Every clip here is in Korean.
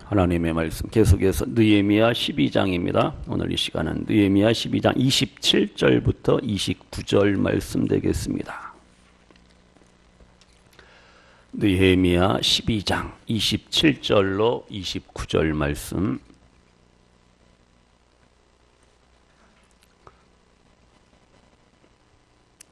하나님의 말씀 계속해서 느헤미야 12장입니다. 오늘 이 시간은 느헤미야 12장 27절부터 29절 말씀 되겠습니다. 느헤미야 12장 27절로 29절 말씀.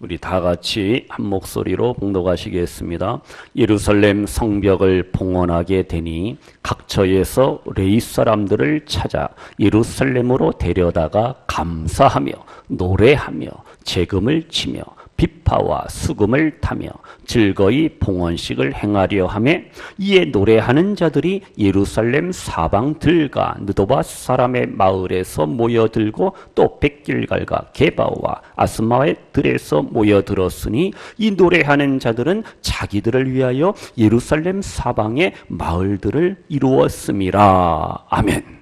우리 다 같이 한 목소리로 봉독하시겠습니다. 예루살렘 성벽을 봉헌하게 되니 각처에서 레위 사람들을 찾아 예루살렘으로 데려다가 감사하며 노래하며 재금을 치며 비파와 수금을 타며 즐거이 봉헌식을 행하려 하며, 이에 노래하는 자들이 예루살렘 사방 들과 느도바 사람의 마을에서 모여들고 또 백길갈과 게바와 아스마의 들에서 모여들었으니, 이 노래하는 자들은 자기들을 위하여 예루살렘 사방의 마을들을 이루었음이라. 아멘.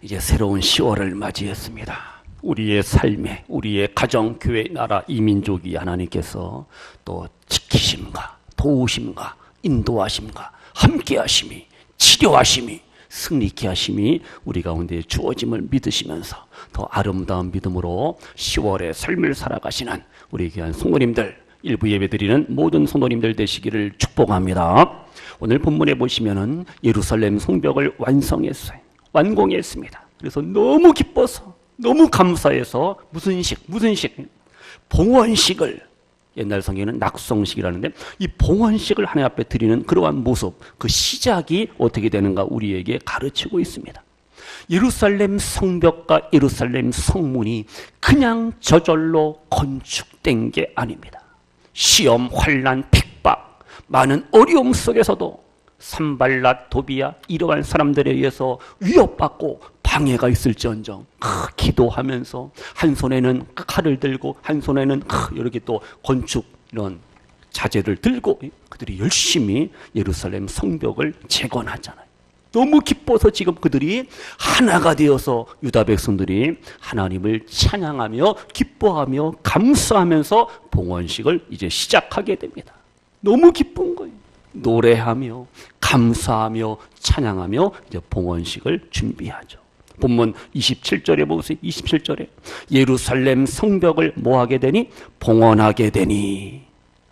이제 새로운 10월을 맞이했습니다. 우리의 삶에, 우리의 가정, 교회, 나라, 이 민족이 하나님께서 또 지키심과 도우심과 인도하심과 함께하심이, 치료하심이, 승리케 하심이 우리 가운데 주어짐을 믿으시면서 더 아름다운 믿음으로 10월의 삶을 살아가시는 우리 귀한 성도님들, 일부 예배드리는 모든 성도님들 되시기를 축복합니다. 오늘 본문에 보시면은 예루살렘 성벽을 완성했어요. 완공했습니다. 그래서 너무 기뻐서, 너무 감사해서 무슨 식? 봉헌식을, 옛날 성경에는 낙성식이라는데 이 봉헌식을 하나님 앞에 드리는 그러한 모습, 그 시작이 어떻게 되는가 우리에게 가르치고 있습니다. 예루살렘 성벽과 예루살렘 성문이 그냥 저절로 건축된 게 아닙니다. 시험, 환난, 핍박, 많은 어려움 속에서도 산발랏, 도비야 이러한 사람들에 의해서 위협받고 방해가 있을지언정 기도하면서 한 손에는 칼을 들고 한 손에는 이렇게 또 건축 이런 자재를 들고 그들이 열심히 예루살렘 성벽을 재건하잖아요. 너무 기뻐서 지금 그들이 하나가 되어서 유다 백성들이 하나님을 찬양하며 기뻐하며 감사하면서 봉헌식을 이제 시작하게 됩니다. 너무 기쁜 거예요. 노래하며 감사하며 찬양하며 이제 봉헌식을 준비하죠. 본문 27절에 보세요. 27절에 예루살렘 성벽을 뭐하게 되니? 봉헌하게 되니.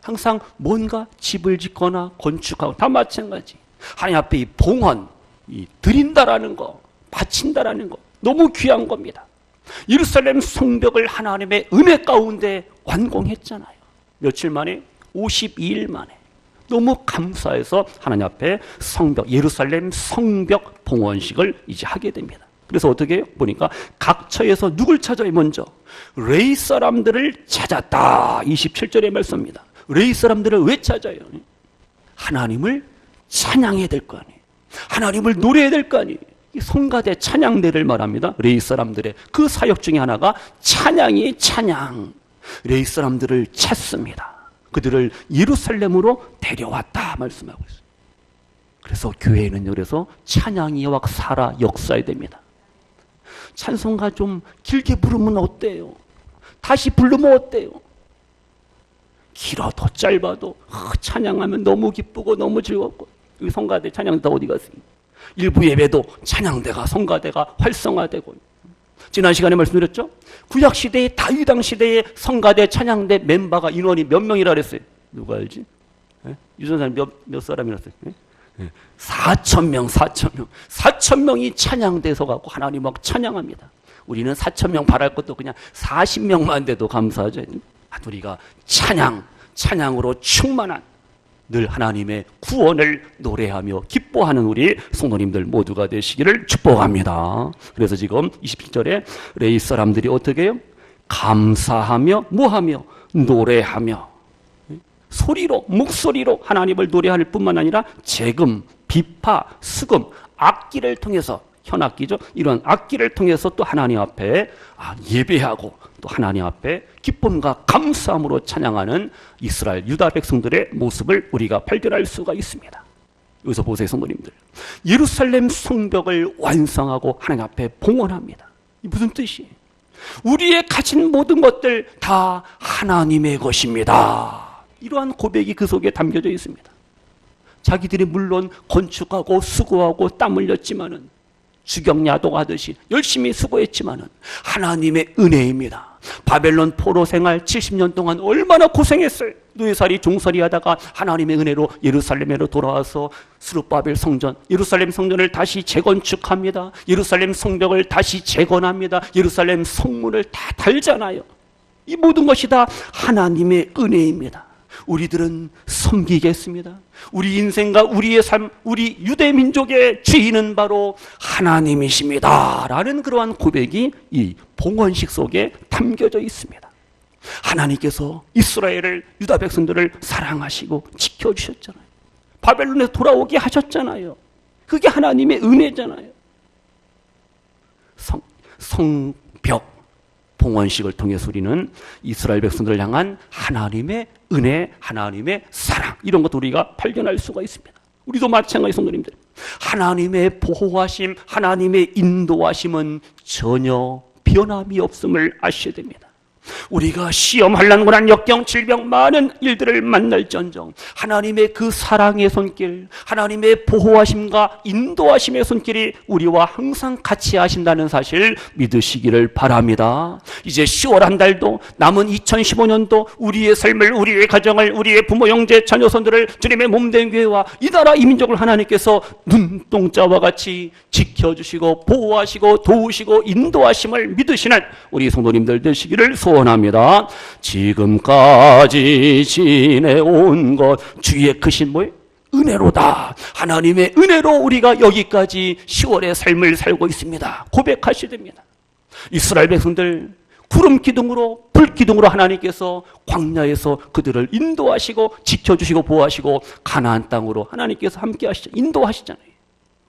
항상 뭔가 집을 짓거나 건축하고 다 마찬가지. 하나님 앞에 이 봉헌, 이 드린다라는 거, 바친다라는 거 너무 귀한 겁니다. 예루살렘 성벽을 하나님의 은혜 가운데 완공했잖아요. 며칠 만에? 52일 만에. 너무 감사해서 하나님 앞에 성벽, 예루살렘 성벽 봉헌식을 이제 하게 됩니다. 그래서 어떻게 해요? 보니까 각처에서 누굴 찾아요? 먼저 레위 사람들을 찾았다. 27절의 말씀입니다. 레위 사람들을 왜 찾아요? 하나님을 찬양해야 될 거 아니에요. 하나님을 노래해야 될 거 아니에요. 성가대 찬양대를 말합니다. 레위 사람들의 그 사역 중에 하나가 찬양이 찬양. 레위 사람들을 찾습니다. 그들을 예루살렘으로 데려왔다 말씀하고 있어요. 그래서 교회는 그래서 찬양이 살아 역사해야 됩니다. 찬송가 좀 길게 부르면 어때요? 다시 부르면 어때요? 길어도 짧아도 찬양하면 너무 기쁘고 너무 즐겁고. 여기 성가대 찬양대 어디 갔어요? 일부 예배도 찬양대가 성가대가 활성화되고. 지난 시간에 말씀드렸죠? 구약시대의 다윗왕 시대의 성가대 찬양대 멤버가 인원이 몇 명이라 그랬어요? 누가 알지? 유전사님 몇 사람이라 했어요? 4,000명. 4,000명이 찬양대서 갖고 하나님 막 찬양합니다. 우리는 4,000명 바랄 것도 그냥 40명만 돼도 감사하죠. 우리가 찬양으로 충만한 늘 하나님의 구원을 노래하며 기뻐하는 우리 성도님들 모두가 되시기를 축복합니다. 그래서 지금 27절에 레위 사람들이 어떻게 해요? 감사하며 뭐하며? 노래하며 소리로, 목소리로 하나님을 노래할 뿐만 아니라 재금, 비파, 수금, 악기를 통해서, 현악기죠. 이런 악기를 통해서 또 하나님 앞에 예배하고 또 하나님 앞에 기쁨과 감사함으로 찬양하는 이스라엘 유다 백성들의 모습을 우리가 발견할 수가 있습니다. 여기서 보세요, 성도님들. 예루살렘 성벽을 완성하고 하나님 앞에 봉헌합니다. 이 무슨 뜻이에요? 우리의 가진 모든 것들 다 하나님의 것입니다. 이러한 고백이 그 속에 담겨져 있습니다. 자기들이 물론 건축하고 수고하고 땀 흘렸지만은 주경야독하듯이 열심히 수고했지만은 하나님의 은혜입니다. 바벨론 포로 생활 70년 동안 얼마나 고생했어요. 노예살이 종살이 하다가 하나님의 은혜로 예루살렘으로 돌아와서 스룹바벨 성전, 예루살렘 성전을 다시 재건축합니다. 예루살렘 성벽을 다시 재건합니다. 예루살렘 성문을 다 달잖아요. 이 모든 것이 다 하나님의 은혜입니다. 우리들은 섬기겠습니다. 우리 인생과 우리의 삶, 우리 유대 민족의 주인은 바로 하나님이십니다 라는 그러한 고백이 이 봉헌식 속에 담겨져 있습니다. 하나님께서 이스라엘을, 유다 백성들을 사랑하시고 지켜주셨잖아요. 바벨론에 돌아오게 하셨잖아요. 그게 하나님의 은혜잖아요. 성벽 봉헌식을 통해서 우리는 이스라엘 백성들을 향한 하나님의 은혜, 하나님의 사랑, 이런 것도 우리가 발견할 수가 있습니다. 우리도 마찬가지 성도님들, 하나님의 보호하심, 하나님의 인도하심은 전혀 변함이 없음을 아셔야 됩니다. 우리가 시험하려는 고난, 역경, 질병, 많은 일들을 만날지언정 하나님의 그 사랑의 손길, 하나님의 보호하심과 인도하심의 손길이 우리와 항상 같이 하신다는 사실 믿으시기를 바랍니다. 이제 10월 한 달도, 남은 2015년도 우리의 삶을, 우리의 가정을, 우리의 부모, 형제, 자녀손들을 주님의 몸된 교회와 이 나라 이 민족을 하나님께서 눈동자와 같이 지켜주시고 보호하시고 도우시고 인도하심을 믿으시는 우리 성도님들 되시기를 소원합니다. 지금까지 지내온 것 주의 크신 뭐예요? 은혜로다. 하나님의 은혜로 우리가 여기까지 10월의 삶을 살고 있습니다. 고백하셔야 됩니다. 이스라엘 백성들 구름 기둥으로, 불 기둥으로 하나님께서 광야에서 그들을 인도하시고 지켜주시고 보호하시고 가나안 땅으로 하나님께서 함께 하시죠. 인도하시잖아요.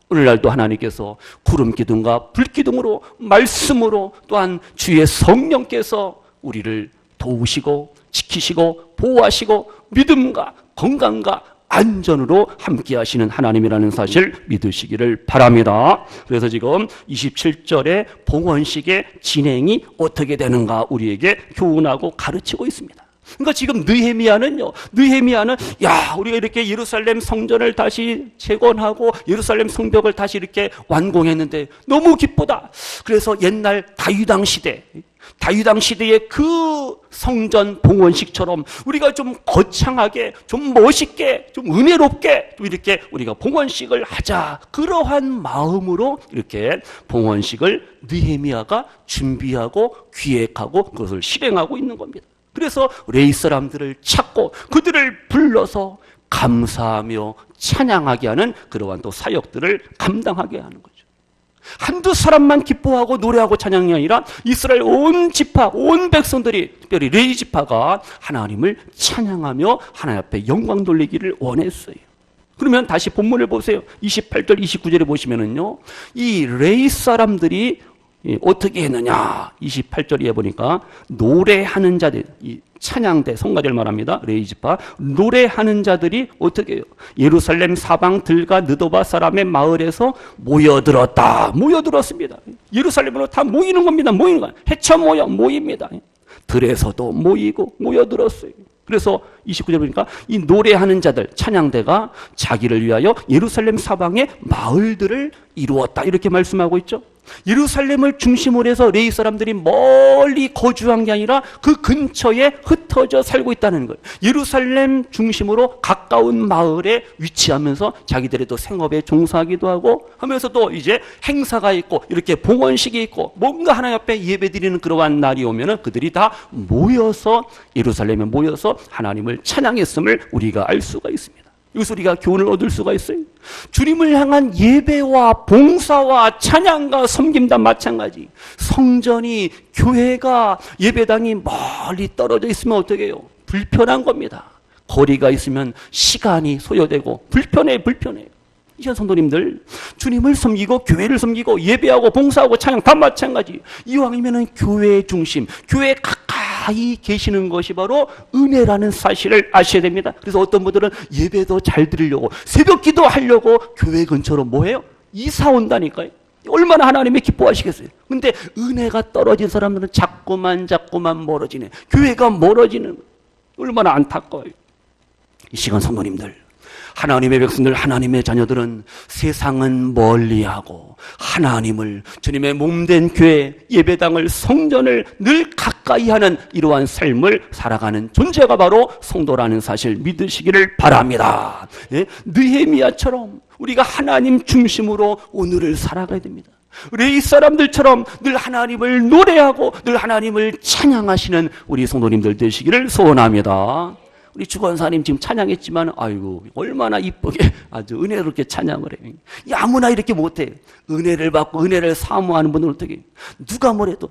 오늘날도 하나님께서 구름 기둥과 불 기둥으로, 말씀으로, 또한 주의 성령께서 우리를 도우시고 지키시고 보호하시고 믿음과 건강과 안전으로 함께 하시는 하나님이라는 사실 믿으시기를 바랍니다. 그래서 지금 27절에 봉헌식의 진행이 어떻게 되는가 우리에게 교훈하고 가르치고 있습니다. 그러니까 지금 느헤미야는 야, 우리가 이렇게 예루살렘 성전을 다시 재건하고 예루살렘 성벽을 다시 이렇게 완공했는데 너무 기쁘다. 그래서 옛날 다윗왕 시대의 그 성전 봉헌식처럼 우리가 좀 거창하게, 좀 멋있게, 좀 은혜롭게 좀 이렇게 우리가 봉헌식을 하자. 그러한 마음으로 이렇게 봉헌식을 느헤미야가 준비하고 기획하고 그것을 실행하고 있는 겁니다. 그래서 레위 사람들을 찾고 그들을 불러서 감사하며 찬양하게 하는 그러한 또 사역들을 감당하게 하는 거죠. 한두 사람만 기뻐하고 노래하고 찬양이 아니라 이스라엘 온 지파, 온 백성들이, 특별히 레위 지파가 하나님을 찬양하며 하나님 앞에 영광 돌리기를 원했어요. 그러면 다시 본문을 보세요. 28절 29절에 보시면은요, 이 레위 사람들이 어떻게 했느냐. 28절에 보니까 노래하는 자들, 이 찬양대 성가대를 말합니다. 레위 지파 노래하는 자들이 어떻게 해요? 예루살렘 사방 들과 느도바 사람의 마을에서 모여들었습니다. 예루살렘으로 다 모이는 겁니다. 모이는 거야. 헤쳐 모입니다. 들에서도 모이고 모여들었어요. 그래서 29절 보니까 이 노래하는 자들, 찬양대가 자기를 위하여 예루살렘 사방의 마을들을 이루었다. 이렇게 말씀하고 있죠. 예루살렘을 중심으로 해서 레위 사람들이 멀리 거주한 게 아니라 그 근처에 흩어져 살고 있다는 거예요. 예루살렘 중심으로 가까운 마을에 위치하면서 자기들의 또 생업에 종사하기도 하고 하면서 또 이제 행사가 있고 이렇게 봉헌식이 있고 뭔가 하나님 앞에 예배드리는 그러한 날이 오면은 그들이 다 모여서 예루살렘에 모여서 하나님을 찬양했음을 우리가 알 수가 있습니다. 여기서 우리가 교훈을 얻을 수가 있어요. 주님을 향한 예배와 봉사와 찬양과 섬김과 마찬가지. 성전이, 교회가, 예배당이 멀리 떨어져 있으면 어떻게 해요? 불편한 겁니다. 거리가 있으면 시간이 소요되고 불편해요. 이 시간 성도님들, 주님을 섬기고 교회를 섬기고 예배하고 봉사하고 찬양 다 마찬가지. 이왕이면은 교회의 중심, 교회 가까이 계시는 것이 바로 은혜라는 사실을 아셔야 됩니다. 그래서 어떤 분들은 예배도 잘 드리려고 새벽 기도하려고 교회 근처로 뭐해요? 이사 온다니까요. 얼마나 하나님이 기뻐하시겠어요. 근데 은혜가 떨어진 사람들은 자꾸만 멀어지네. 교회가 멀어지는, 얼마나 안타까워요. 이 시간 성도님들, 하나님의 백성들, 하나님의 자녀들은 세상은 멀리하고 하나님을, 주님의 몸된 교회, 예배당을, 성전을 늘 가까이 하는 이러한 삶을 살아가는 존재가 바로 성도라는 사실 믿으시기를 바랍니다. 예? 느헤미야처럼 우리가 하나님 중심으로 오늘을 살아가야 됩니다. 우리 이 사람들처럼 늘 하나님을 노래하고 늘 하나님을 찬양하시는 우리 성도님들 되시기를 소원합니다. 우리 주권사님 지금 찬양했지만 아이고 얼마나 이쁘게 아주 은혜롭게 찬양을 해요. 아무나 이렇게 못해. 은혜를 받고 은혜를 사모하는 분들은 어떻게 누가 뭐래도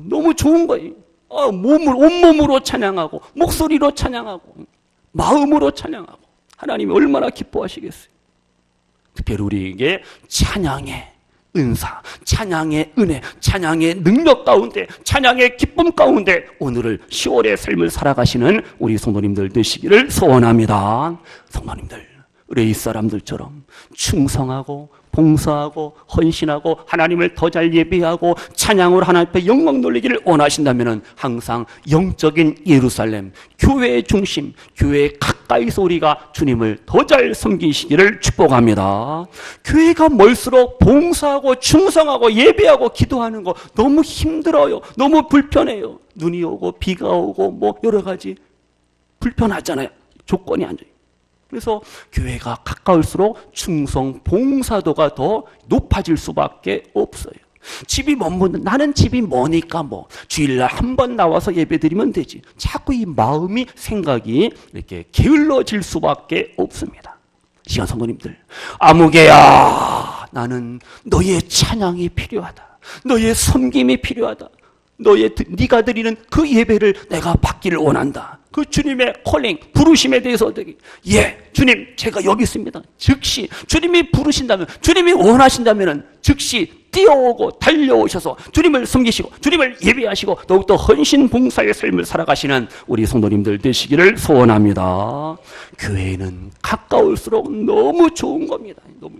너무 좋은 거예요. 온몸으로 찬양하고 목소리로 찬양하고 마음으로 찬양하고 하나님이 얼마나 기뻐하시겠어요. 특별히 우리에게 찬양의 은사, 찬양의 은혜, 찬양의 능력 가운데, 찬양의 기쁨 가운데 오늘을 10월의 삶을 살아가시는 우리 성도님들 되시기를 소원합니다. 성도님들, 우리 이 사람들처럼 충성하고 봉사하고 헌신하고 하나님을 더 잘 예배하고 찬양으로 하나님 앞에 영광 돌리기를 원하신다면 항상 영적인 예루살렘, 교회의 중심, 교회 가까이서 우리가 주님을 더 잘 섬기시기를 축복합니다. 교회가 멀수록 봉사하고 충성하고 예배하고 기도하는 거 너무 힘들어요. 너무 불편해요. 눈이 오고 비가 오고 뭐 여러 가지 불편하잖아요. 조건이 안 좋아요. 그래서 교회가 가까울수록 충성, 봉사도가 더 높아질 수밖에 없어요. 집이 먼 분들, 나는 집이 머니까 뭐 주일날 한 번 나와서 예배드리면 되지. 자꾸 이 마음이, 생각이 이렇게 게을러질 수밖에 없습니다. 시간 성도님들, 아무개야, 나는 너의 찬양이 필요하다. 너의 섬김이 필요하다. 네가 드리는 그 예배를 내가 받기를 원한다. 그 주님의 콜링, 부르심에 대해서 어떻게? 예, 주님, 제가 여기 있습니다. 즉시 주님이 부르신다면, 주님이 원하신다면 즉시 뛰어오고 달려오셔서 주님을 섬기시고 주님을 예배하시고 더욱더 헌신 봉사의 삶을 살아가시는 우리 성도님들 되시기를 소원합니다. 교회는 가까울수록 너무 좋은 겁니다. 너무.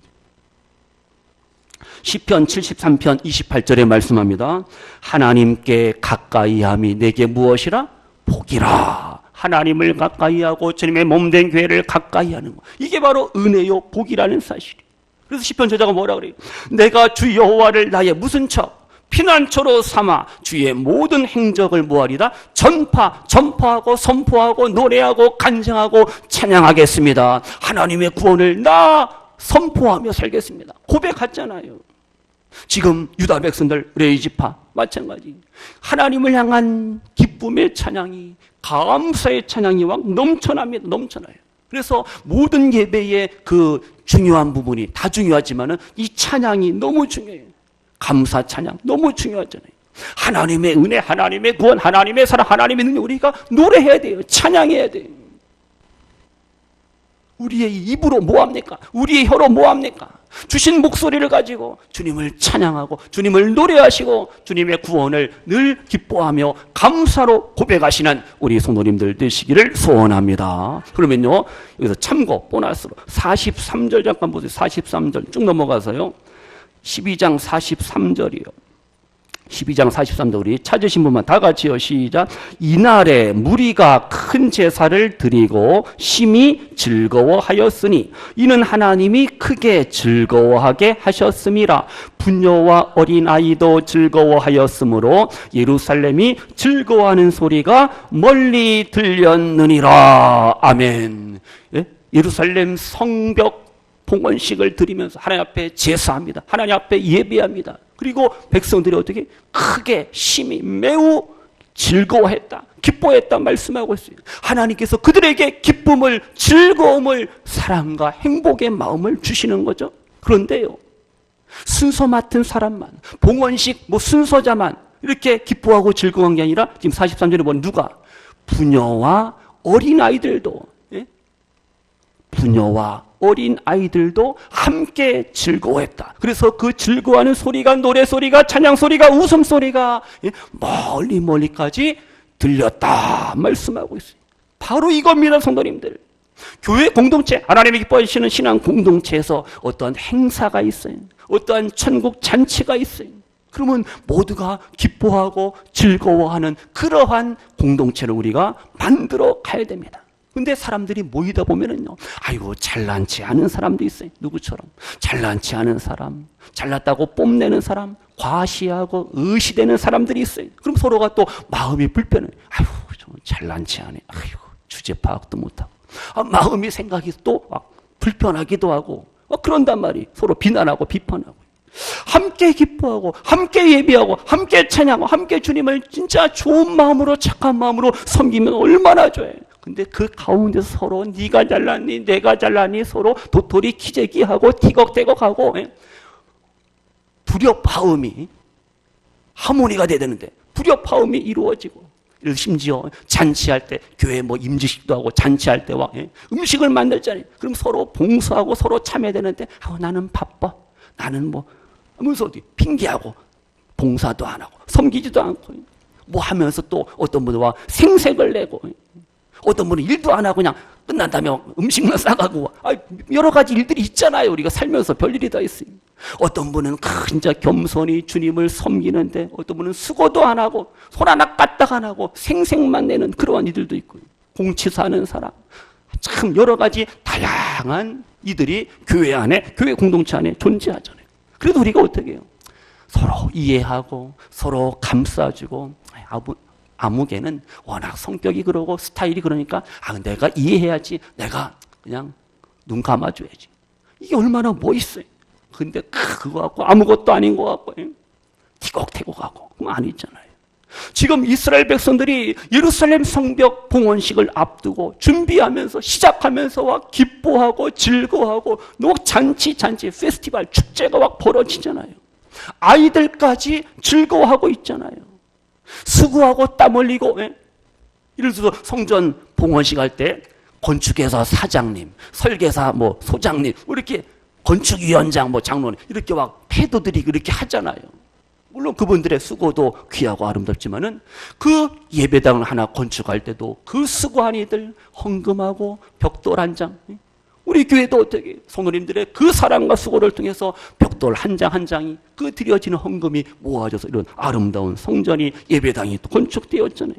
시편 73편 28절에 말씀합니다. 하나님께 가까이함이 내게 무엇이라? 복이라. 하나님을 가까이하고 주님의 몸된 교회를 가까이하는 것, 이게 바로 은혜요 복이라는 사실이에요. 그래서 시편 저자가 뭐라 그래요? 내가 주 여호와를 나의 무슨 처? 피난처로 삼아 주의 모든 행적을 뭐하리다? 전파하고 선포하고 노래하고 간증하고 찬양하겠습니다. 하나님의 구원을 나 선포하며 살겠습니다. 고백했잖아요. 지금 유다 백성들, 레위지파 마찬가지. 하나님을 향한 기쁨의 찬양이, 감사의 찬양이 막 넘쳐납니다. 넘쳐나요. 그래서 모든 예배의 그 중요한 부분이 다 중요하지만은 이 찬양이 너무 중요해요. 감사 찬양 너무 중요하잖아요. 하나님의 은혜, 하나님의 구원, 하나님의 사랑, 하나님의 능력, 우리가 노래해야 돼요. 찬양해야 돼요. 우리의 입으로 뭐합니까? 우리의 혀로 뭐합니까? 주신 목소리를 가지고 주님을 찬양하고 주님을 노래하시고 주님의 구원을 늘 기뻐하며 감사로 고백하시는 우리 성도님들 되시기를 소원합니다. 그러면요, 여기서 참고 보너스로 43절 잠깐 보세요. 43절 쭉 넘어가서요. 12장 43절이요. 12장 43절 우리 찾으신 분만 다 같이요. 시작. 이날에 무리가 큰 제사를 드리고 심히 즐거워하였으니 이는 하나님이 크게 즐거워하게 하셨음이라. 부녀와 어린아이도 즐거워하였으므로 예루살렘이 즐거워하는 소리가 멀리 들렸느니라. 아멘. 예? 예루살렘 성벽 봉헌식을 드리면서 하나님 앞에 제사합니다. 하나님 앞에 예배합니다. 그리고 백성들이 어떻게 크게 심히 매우 즐거워했다, 기뻐했다 말씀하고 있어요. 하나님께서 그들에게 기쁨을, 즐거움을, 사랑과 행복의 마음을 주시는 거죠. 그런데요, 순서 맡은 사람만, 봉헌식 순서자만 이렇게 기뻐하고 즐거운 게 아니라 지금 43절에 보면 누가? 부녀와 어린아이들도, 부녀와 어린 아이들도 함께 즐거워했다. 그래서 그 즐거워하는 소리가, 노래 소리가, 찬양 소리가, 웃음 소리가 멀리까지 들렸다 말씀하고 있어요. 바로 이겁니다, 성도님들. 교회 공동체, 하나님이 기뻐하시는 신앙 공동체에서 어떠한 행사가 있어요. 어떠한 천국 잔치가 있어요. 그러면 모두가 기뻐하고 즐거워하는 그러한 공동체를 우리가 만들어 가야 됩니다. 근데 사람들이 모이다 보면은요, 아이고, 잘난치 않은 사람도 있어요. 누구처럼? 잘난치 않은 사람, 잘났다고 뽐내는 사람, 과시하고 의시되는 사람들이 있어요. 그럼 서로가 또 마음이 불편해. 아이고, 좀 잘난치 않네. 아이고, 주제 파악도 못하고. 마음이 생각이 또 불편하기도 하고. 그런단 말이 서로 비난하고 비판하고. 함께 기뻐하고, 함께 예배하고, 함께 찬양하고, 함께 주님을 진짜 좋은 마음으로, 착한 마음으로 섬기면 얼마나 좋아요. 근데 그 가운데서 서로 네가 잘났니 내가 잘났니 서로 도토리 키재기하고 티격태격하고 불협화음이 하모니가 돼야 되는데 불협화음이 이루어지고, 심지어 잔치할 때 교회 임지식도 하고 잔치할 때와 음식을 만들잖아요. 그럼 서로 봉사하고 서로 참여되는데 나는 바빠, 나는 하면서 어디 핑계하고 봉사도 안 하고 섬기지도 않고 하면서 또 어떤 분은 생색을 내고, 어떤 분은 일도 안 하고 그냥 끝난 다음에 음식만 싸가고, 여러 가지 일들이 있잖아요. 우리가 살면서 별일이 다 있어요. 어떤 분은 진짜 겸손히 주님을 섬기는데 어떤 분은 수고도 안 하고 손 하나 까딱 안 하고 생색만 내는 그러한 이들도 있고, 공치사하는 사람, 참 여러 가지 다양한 이들이 교회 안에, 교회 공동체 안에 존재하잖아요. 그래도 우리가 어떻게 해요? 서로 이해하고 서로 감싸주고, 아무개는 워낙 성격이 그러고 스타일이 그러니까 내가 이해해야지, 내가 그냥 눈 감아줘야지. 이게 얼마나 멋있어요. 근데 그거 갖고 아무것도 아닌 것 같고 티격태격하고 그럼 아니잖아요. 지금 이스라엘 백성들이 예루살렘 성벽 봉헌식을 앞두고 준비하면서 시작하면서 기뻐하고 즐거워하고 잔치 페스티벌 축제가 벌어지잖아요. 아이들까지 즐거워하고 있잖아요. 수고하고 땀 흘리고, 예를 들어서 성전 봉헌식 할 때 건축회사 사장님, 설계사 소장님, 이렇게 건축위원장 장로님 이렇게 패도들이 그렇게 하잖아요. 물론 그분들의 수고도 귀하고 아름답지만은 그 예배당을 하나 건축할 때도 그 수고한 이들 헌금하고 벽돌 한 장, 우리 교회도 어떻게 성도님들의 그 사랑과 수고를 통해서 벽돌 한 장 한 장이 그 드려지는 헌금이 모아져서 이런 아름다운 성전이, 예배당이 또 건축되었잖아요.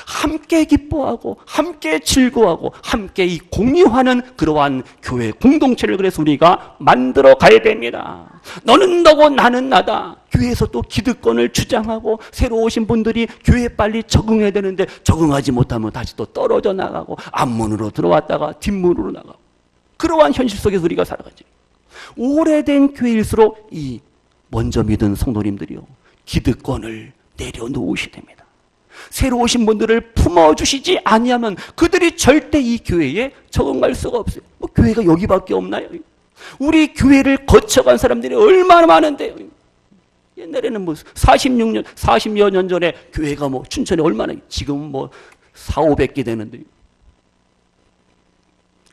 함께 기뻐하고 함께 즐거워하고 함께 이 공유하는 그러한 교회 공동체를 그래서 우리가 만들어 가야 됩니다. 너는 너고 나는 나다. 교회에서 또 기득권을 주장하고 새로 오신 분들이 교회에 빨리 적응해야 되는데 적응하지 못하면 다시 또 떨어져 나가고 앞문으로 들어왔다가 뒷문으로 나가고, 그러한 현실 속에서 우리가 살아가죠. 오래된 교회일수록 이 먼저 믿은 성도님들이요, 기득권을 내려놓으셔야 됩니다. 새로 오신 분들을 품어주시지 아니하면 그들이 절대 이 교회에 적응할 수가 없어요. 교회가 여기밖에 없나요? 우리 교회를 거쳐간 사람들이 얼마나 많은데요. 옛날에는 46년, 40여 년 전에 교회가 춘천에 얼마나, 지금 400~500개 되는데,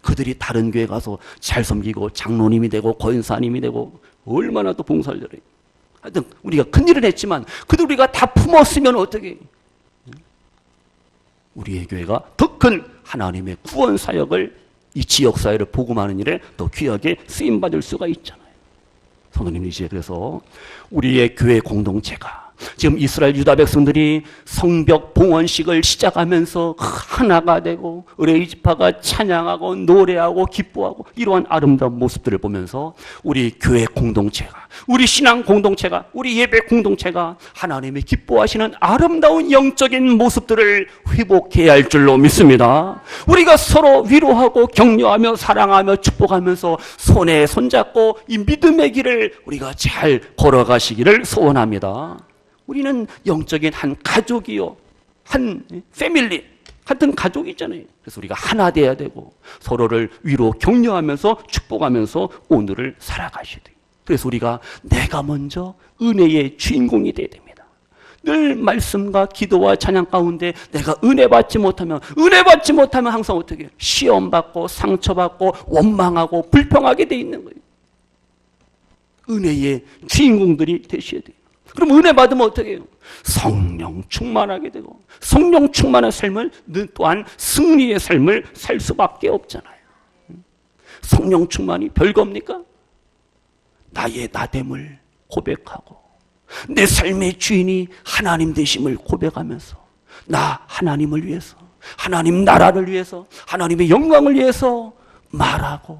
그들이 다른 교회 가서 잘 섬기고 장로님이 되고 권사님이 되고 얼마나 또 봉사를 잘해요. 하여튼 우리가 큰일을 했지만 그들 우리가 다 품었으면 어떻게 해요? 우리의 교회가 더 큰 하나님의 구원 사역을, 이 지역 사회를 복음하는 일에 더 귀하게 쓰임 받을 수가 있잖아요. 성도님, 이제 그래서 우리의 교회 공동체가 지금 이스라엘 유다 백성들이 성벽 봉헌식을 시작하면서 하나가 되고 의뢰의 지파가 찬양하고 노래하고 기뻐하고 이러한 아름다운 모습들을 보면서 우리 교회 공동체가, 우리 신앙 공동체가, 우리 예배 공동체가 하나님이 기뻐하시는 아름다운 영적인 모습들을 회복해야 할 줄로 믿습니다. 우리가 서로 위로하고 격려하며 사랑하며 축복하면서 손에 손잡고 이 믿음의 길을 우리가 잘 걸어가시기를 소원합니다. 우리는 영적인 한 가족이요, 한 패밀리, 같은 가족이잖아요. 그래서 우리가 하나 돼야 되고 서로를 위로 격려하면서 축복하면서 오늘을 살아가셔야 돼요. 그래서 우리가 내가 먼저 은혜의 주인공이 돼야 됩니다. 늘 말씀과 기도와 찬양 가운데 내가 은혜 받지 못하면 항상 어떻게 해요? 시험받고 상처받고 원망하고 불평하게 돼 있는 거예요. 은혜의 주인공들이 되셔야 돼요. 그럼 은혜 받으면 어떻게 해요? 성령 충만하게 되고, 성령 충만한 삶을 또한 승리의 삶을 살 수밖에 없잖아요. 성령 충만이 별겁니까? 나의 나됨을 고백하고 내 삶의 주인이 하나님 되심을 고백하면서 나 하나님을 위해서 하나님 나라를 위해서, 하나님의 영광을 위해서 말하고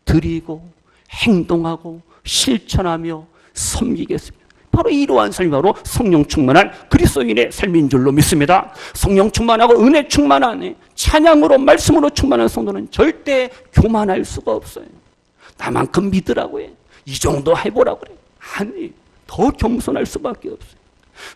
드리고 행동하고 실천하며 섬기겠습니다. 바로 이러한 삶이 바로 성령 충만한 그리스도인의 삶인 줄로 믿습니다. 성령 충만하고 은혜 충만한, 찬양으로 말씀으로 충만한 성도는 절대 교만할 수가 없어요. 나만큼 믿으라고 해, 이 정도 해보라고 그래. 아니, 더 겸손할 수밖에 없어요.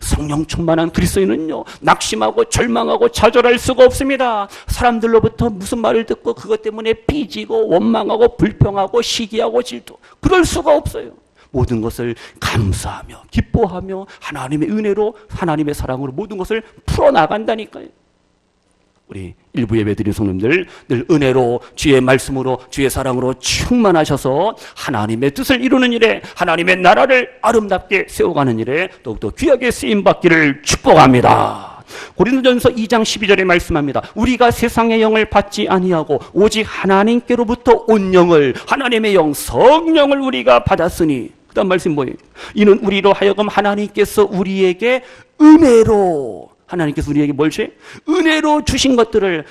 성령 충만한 그리스도인은요, 낙심하고 절망하고 좌절할 수가 없습니다. 사람들로부터 무슨 말을 듣고 그것 때문에 삐지고 원망하고 불평하고 시기하고 질투, 그럴 수가 없어요. 모든 것을 감사하며 기뻐하며 하나님의 은혜로, 하나님의 사랑으로 모든 것을 풀어나간다니까요. 우리 일부 예배드린 성도님들 늘 은혜로, 주의 말씀으로, 주의 사랑으로 충만하셔서 하나님의 뜻을 이루는 일에, 하나님의 나라를 아름답게 세워가는 일에 더욱더 귀하게 쓰임받기를 축복합니다. 고린도전서 2장 12절에 말씀합니다. 우리가 세상의 영을 받지 아니하고 오직 하나님께로부터 온 영을, 하나님의 영 성령을 우리가 받았으니, 그 다음 말씀 뭐예요? 이는 우리로 하여금 하나님께서 우리에게 은혜로, 하나님께서 우리에게 뭘 주세요? 은혜로 주신 것들을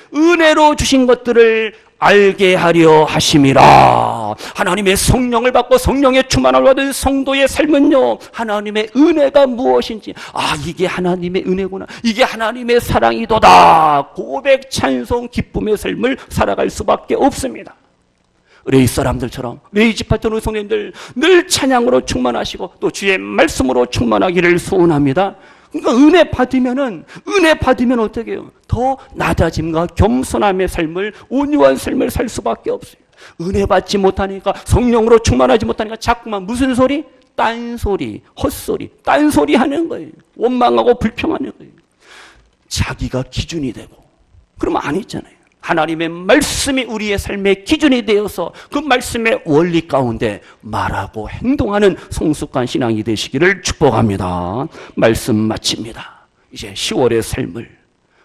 알게 하려 하심이라. 하나님의 성령을 받고 성령의 충만함을 받은 성도의 삶은요, 하나님의 은혜가 무엇인지, 이게 하나님의 은혜구나, 이게 하나님의 사랑이도다, 고백, 찬송, 기쁨의 삶을 살아갈 수밖에 없습니다. 레이 사람들처럼, 레이 지파트 성도님들 늘 찬양으로 충만하시고 또 주의 말씀으로 충만하기를 소원합니다. 그러니까 은혜 받으면 어떻게 해요? 더 낮아짐과 겸손함의 삶을, 온유한 삶을 살 수밖에 없어요. 은혜 받지 못하니까, 성령으로 충만하지 못하니까 자꾸만 무슨 소리? 딴소리, 헛소리, 딴소리 하는 거예요. 원망하고 불평하는 거예요. 자기가 기준이 되고, 그러면 아니잖아요. 하나님의 말씀이 우리의 삶의 기준이 되어서 그 말씀의 원리 가운데 말하고 행동하는 성숙한 신앙이 되시기를 축복합니다. 말씀 마칩니다. 이제 10월의 삶을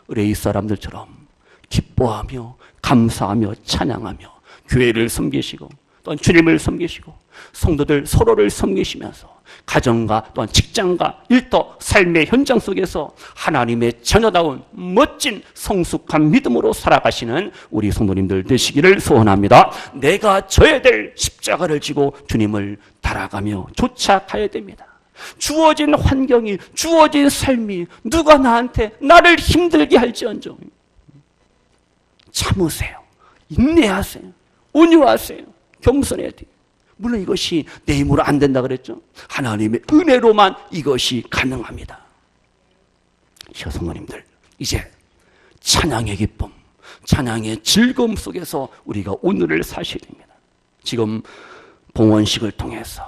레이 사람들처럼 기뻐하며 감사하며 찬양하며 교회를 섬기시고 또한 주님을 섬기시고 성도들 서로를 섬기시면서 가정과 또한 직장과 일터, 삶의 현장 속에서 하나님의 자녀다운 멋진 성숙한 믿음으로 살아가시는 우리 성도님들 되시기를 소원합니다. 내가 져야 될 십자가를 지고 주님을 따라가며 쫓아가야 됩니다. 주어진 환경이, 주어진 삶이 누가 나를 힘들게 할지언정 참으세요. 인내하세요. 온유하세요. 겸손해야 돼요. 물론 이것이 내 힘으로 안 된다 그랬죠. 하나님의 은혜로만 이것이 가능합니다. 성도님들, 이제 찬양의 기쁨, 찬양의 즐거움 속에서 우리가 오늘을 사셔야 됩니다. 지금 봉헌식을 통해서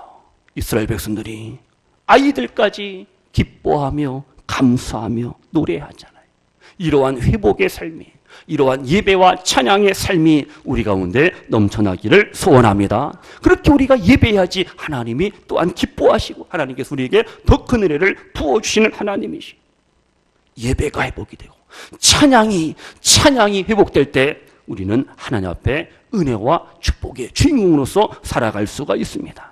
이스라엘 백성들이 아이들까지 기뻐하며 감사하며 노래하잖아요. 이러한 회복의 삶이, 이러한 예배와 찬양의 삶이 우리 가운데 넘쳐나기를 소원합니다. 그렇게 우리가 예배해야지 하나님이 또한 기뻐하시고 하나님께서 우리에게 더 큰 은혜를 부어주시는 하나님이시. 예배가 회복이 되고 찬양이 회복될 때 우리는 하나님 앞에 은혜와 축복의 주인공으로서 살아갈 수가 있습니다.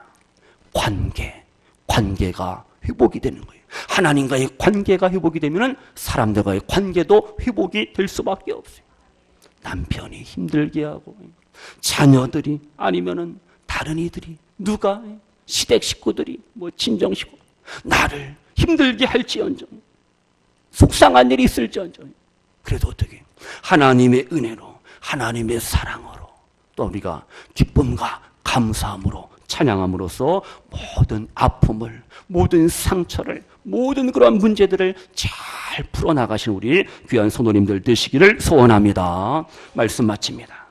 관계가 회복이 되는 거예요. 하나님과의 관계가 회복이 되면 사람들과의 관계도 회복이 될 수밖에 없어요. 남편이 힘들게 하고, 자녀들이, 아니면은 다른 이들이, 누가, 시댁 식구들이, 친정 식구, 나를 힘들게 할지언정, 속상한 일이 있을지언정, 그래도 어떻게 하나님의 은혜로, 하나님의 사랑으로 또 우리가 기쁨과 감사함으로 찬양함으로써 모든 아픔을, 모든 상처를, 모든 그러한 문제들을 잘 풀어나가신 우리 귀한 성도님들 되시기를 소원합니다. 말씀 마칩니다.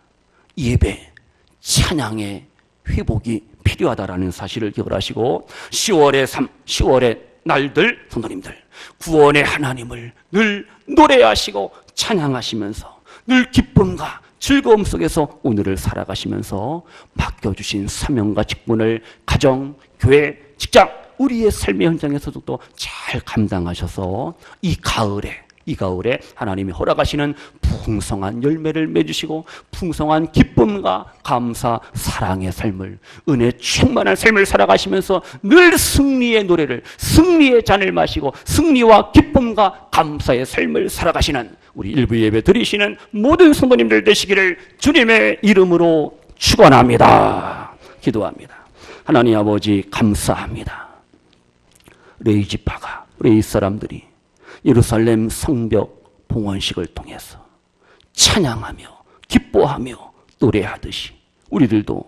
예배, 찬양의 회복이 필요하다라는 사실을 기억하시고 10월의 날들 성도님들 구원의 하나님을 늘 노래하시고 찬양하시면서 늘 기쁨과 즐거움 속에서 오늘을 살아가시면서 맡겨주신 사명과 직분을 가정, 교회, 직장, 우리의 삶의 현장에서도 또 잘 감당하셔서 이 가을에 하나님이 허락하시는 풍성한 열매를 맺으시고 풍성한 기쁨과 감사, 사랑의 삶을, 은혜 충만한 삶을 살아가시면서 늘 승리의 노래를, 승리의 잔을 마시고 승리와 기쁨과 감사의 삶을 살아가시는 우리 일부 예배 드리시는 모든 성도님들 되시기를 주님의 이름으로 축원합니다. 기도합니다. 하나님 아버지 감사합니다. 레위 지파가, 레위 사람들이 예루살렘 성벽 봉헌식을 통해서 찬양하며 기뻐하며 노래하듯이 우리들도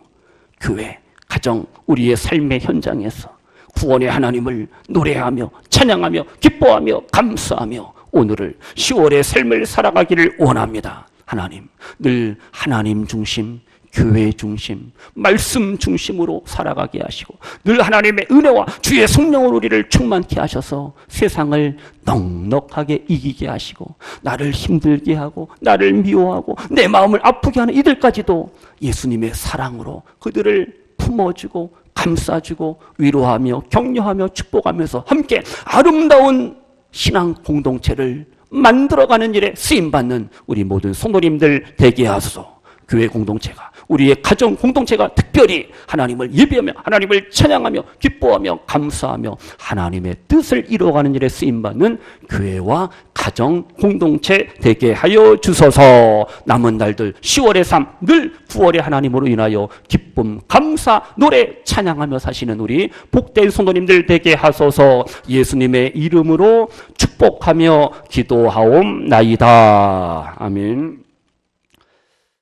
교회, 가정, 우리의 삶의 현장에서 구원의 하나님을 노래하며 찬양하며 기뻐하며 감사하며 오늘을 10월의 삶을 살아가기를 원합니다. 하나님, 늘 하나님 중심, 교회 중심, 말씀 중심으로 살아가게 하시고 늘 하나님의 은혜와 주의 성령으로 우리를 충만케 하셔서 세상을 넉넉하게 이기게 하시고 나를 힘들게 하고 나를 미워하고 내 마음을 아프게 하는 이들까지도 예수님의 사랑으로 그들을 품어주고 감싸주고 위로하며 격려하며 축복하면서 함께 아름다운 신앙 공동체를 만들어가는 일에 쓰임받는 우리 모든 성도님들 되게 하소서. 교회 공동체가, 우리의 가정 공동체가 특별히 하나님을 예배하며 하나님을 찬양하며 기뻐하며 감사하며 하나님의 뜻을 이루어가는 일에 쓰임받는 교회와 가정 공동체 되게 하여 주소서. 남은 날들 10월의 삶, 늘 9월의 하나님으로 인하여 기쁨, 감사, 노래, 찬양하며 사시는 우리 복된 성도님들 되게 하소서. 예수님의 이름으로 축복하며 기도하옵나이다. 아멘.